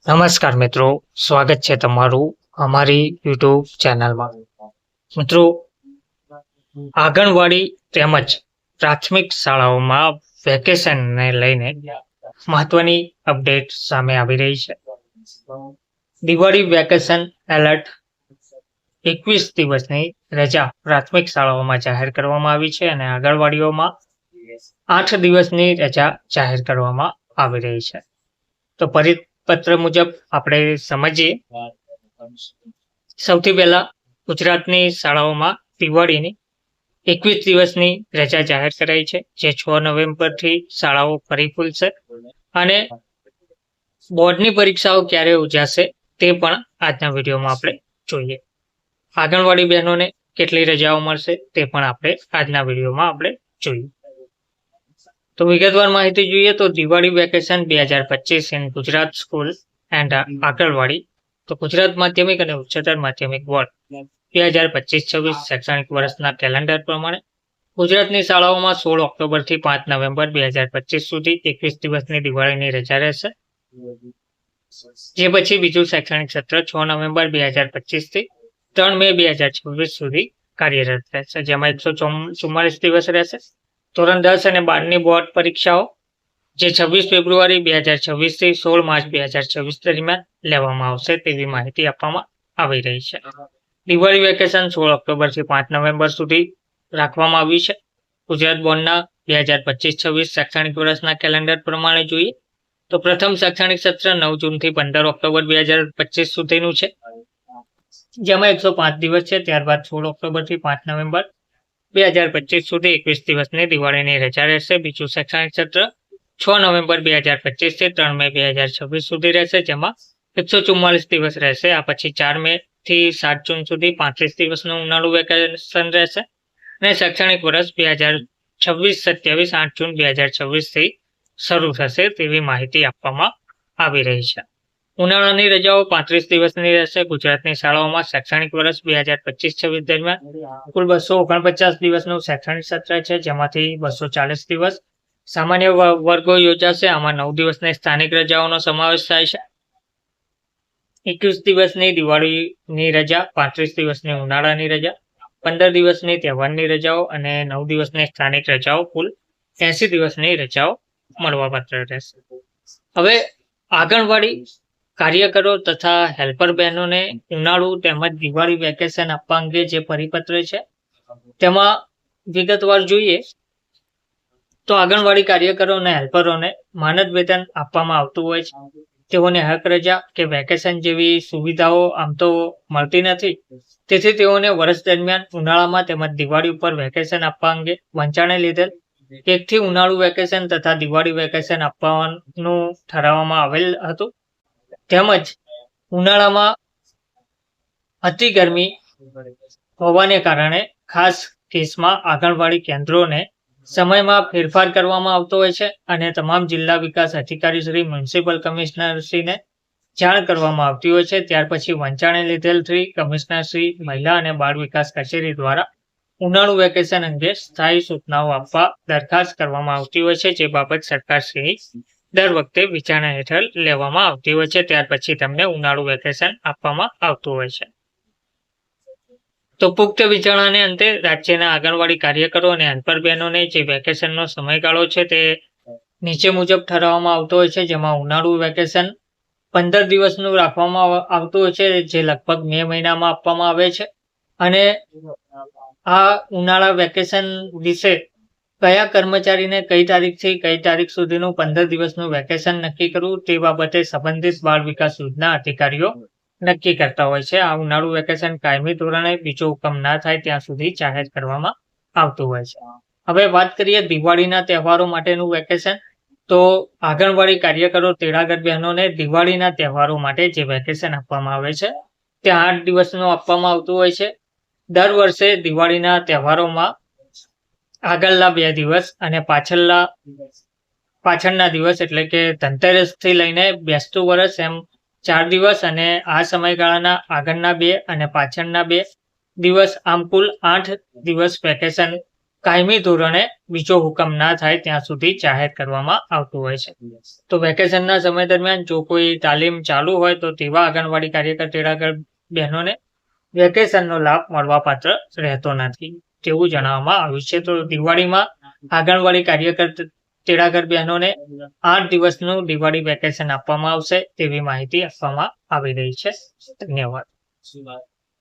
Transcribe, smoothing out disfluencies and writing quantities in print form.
નમસ્કાર મિત્રો, સ્વાગત છે તમારું અમારી યુટ્યુબ ચેનલમાં. મિત્રો, આંગણવાડી તેમજ પ્રાથમિક શાળાઓમાં વેકેશનને લઈને મહત્વની અપડેટ સામે આવી રહી છે. દિવાળી વેકેશન એલર્ટ 21 દિવસની રજા પ્રાથમિક શાળાઓમાં જાહેર કરવામાં આવી છે અને આંગણવાડીઓમાં 8 દિવસની રજા જાહેર કરવામાં આવી રહી છે. તો પરિપત્ર મુજબ આપણે સમજીએ. સૌથી પહેલા ગુજરાતની શાળાઓમાં દિવાળીની 21 દિવસની રજા જાહેર કરાઈ છે, જે 6 નવેમ્બરથી શાળાઓ ફરી ખુલશે અને બોર્ડની પરીક્ષાઓ ક્યારે યોજાશે તે પણ આજના વિડીયોમાં આપણે જોઈએ. આંગણવાડી બહેનોને કેટલી રજાઓ મળશે તે પણ આપણે આજના વિડીયોમાં આપણે જોઈએ. તો વિગતવાર માહિતી જોઈએ તો Diwali vacation 2025 in Gujarat school and anganwadi. તો ગુજરાત માધ્યમિક અને ઉચ્ચતર માધ્યમિક બોર્ડ 2025-26 શૈક્ષણિક વર્ષના કેલેન્ડર પ્રમાણે ગુજરાતની શાળાઓમાં 16 ઓક્ટોબરથી 5 નવેમ્બર 2025 સુધી 21 દિવસની દિવાળીની રજા રહેશે. જે પછી બીજું શૈક્ષણિક સત્ર 6 નવેમ્બર 2025 થી 3 મે 2026 સુધી કાર્યરત રહેશે, જેમાં 144 દિવસ રહેશે. ધોરણ 10 અને 12ની બોર્ડ પરીક્ષાઓ જે 26 ફેબ્રુઆરી 2026 થી 16 માર્ચ 2026 દરમિયાન લેવામાં આવશે તેવી માહિતી આપવામાં આવી રહી છે. દિવાળી વેકેશન 16 ઓક્ટોબરથી 5 નવેમ્બર સુધી રાખવામાં આવ્યું છે. ગુજરાત બોર્ડના 2025-26 શૈક્ષણિક વર્ષના કેલેન્ડર પ્રમાણે જોઈએ તો પ્રથમ શૈક્ષણિક સત્ર 9 જૂનથી 15 ઓક્ટોબર 2025 સુધીનું છે, જેમાં 105 દિવસ છે. ત્યારબાદ 16 ઓક્ટોબરથી 5 નવેમ્બર 2025 સુધી 21 દિવસની દિવાળીની રજા રહેશે. બીજું શૈક્ષણિક સત્ર 6 નવેમ્બર 2025 થી 3 મે 2026 સુધી રહેશે, જેમાં 144 દિવસ રહેશે. આ પછી 4 મે થી 7 જૂન સુધી 35 દિવસનું ઉનાળુ વેકેશન રહેશે અને શૈક્ષણિક વર્ષ 2026-27 8 જૂન 2026 થી શરૂ થશે તેવી માહિતી આપવામાં આવી રહી છે. ઉનાળાની રજાઓ 35 દિવસની રહેશે. ગુજરાતની શાળાઓમાં શૈક્ષણિક વર્ષ 2025-26 દરમિયાન કુલ 249 દિવસનું શૈક્ષણિક સત્ર છે, જેમાંથી 240 દિવસ સામાન્ય વર્ગો યોજાશે. આમાં 9 દિવસની સ્થાનિક રજાઓનો સમાવેશ થાય છે. 21 દિવસની દિવાળીની રજા, 35 દિવસની ઉનાળાની રજા, 15 દિવસની તહેવારની રજાઓ અને 9 દિવસની સ્થાનિક રજાઓ, કુલ 80 દિવસની રજાઓ મળવાપાત્ર રહેશે. હવે આંગણવાડી કાર્યકરો તથા હેલ્પર બહેનોને ઉનાળુ તેમજ દિવાળી વેકેશન આપવા અંગે જે પરિપત્ર છે તેમાં વિગતવાર જોઈએ તો આંગણવાડી કાર્યકરો અને હેલ્પરોને માનદ વેતન આપવામાં આવતું હોય છે. તેઓને હક રજા કે વેકેશન જેવી સુવિધાઓ આમ તો મળતી નથી, તેથી તેઓને વર્ષ દરમિયાન ઉનાળામાં તેમજ દિવાળી ઉપર વેકેશન આપવા અંગે વંચાણે લીધેલ એકથી ઉનાળુ વેકેશન તથા દિવાળી વેકેશન આપવાનું ઠરાવવામાં આવેલ હતું. તેમજ ઉનાળામાં અતિ ગરમી હોવાને કારણે ખાસ કેસમાં આંગણવાડી કેન્દ્રોને સમયમાં ફેરફાર કરવામાં આવતો હોય છે અને તમામ જિલ્લા વિકાસ અધિકારી શ્રી, મ્યુનિસિપલ કમિશનર શ્રીને જાણ કરવામાં આવતી હોય છે. ત્યાર પછી વંચાણે લીધેલ શ્રી કમિશનર શ્રી, મહિલા અને બાળ વિકાસ કચેરી દ્વારા ઉનાળુ વેકેશન અંગે સ્થાયી સૂચનાઓ આપવા દરખાસ્ત કરવામાં આવતી હોય છે, જે બાબત સરકારશ્રી દર વખતે વિચારણા હેઠળ લેવામાં આવતી હોય છે. ત્યાર પછી તેમને ઉનાળુ વેકેશન આપવામાં આવતું હોય છે. તો પુખ્ત વિચારણાને અંતે રાજ્યના આંગણવાડી કાર્યકરો અને હેલ્પર બહેનોને જે વેકેશનનો સમયગાળો છે તે નીચે મુજબ ઠરાવવામાં આવતો હોય છે, જેમાં ઉનાળુ વેકેશન 15 દિવસનું રાખવામાં આવતું હોય છે, જે લગભગ મે મહિનામાં આપવામાં આવે છે. અને આ ઉનાળા વેકેશન વિશે કયા કર્મચારીને કઈ તારીખથી કઈ તારીખ સુધીનું 15 દિવસનું વેકેશન નક્કી કરવું તે બાબતે સંબંધિત બાળ વિકાસ યોજના અધિકારીઓ નક્કી કરતા હોય છે. આ ઉનાળુ વેકેશન કાયમી ધોરણે બીજો હુકમ ના થાય ત્યાં સુધી જાહેર કરવામાં આવતું હોય છે. હવે વાત કરીએ દિવાળીના તહેવારો માટેનું વેકેશન. તો આંગણવાડી કાર્યકરો, તેડાગર બહેનોને દિવાળીના તહેવારો માટે જે વેકેશન આપવામાં આવે છે તે 8 દિવસનું આપવામાં આવતું હોય છે. દર વર્ષે દિવાળીના તહેવારોમાં આગળના 2 દિવસ અને પાછળના દિવસ એટલે કે ધનતેરસ થી લઈને બેસતું વર્ષ એમ 4 દિવસ અને આ સમયગાળાના આગળના 2 અને પાછળના 2 દિવસ, આમ કુલ 8 દિવસ વેકેશન કાયમી ધોરણે બીજો હુકમ ના થાય ત્યાં સુધી જાહેર કરવામાં આવતું હોય છે. તો વેકેશનના સમય દરમિયાન જો કોઈ તાલીમ ચાલુ હોય તો તેવા આંગણવાડી કાર્યકર તેડાગર બહેનોને વેકેશનનો લાભ મળવાપાત્ર રહેતો નથી તેવું જણાવવામાં આવ્યું છે. તો દિવાળીમાં આંગણવાડી કાર્યકર તેડાગર બહેનોને 8 દિવસનું દિવાળી વેકેશન આપવામાં આવશે તેવી માહિતી આપવામાં આવી રહી છે. ધન્યવાદ.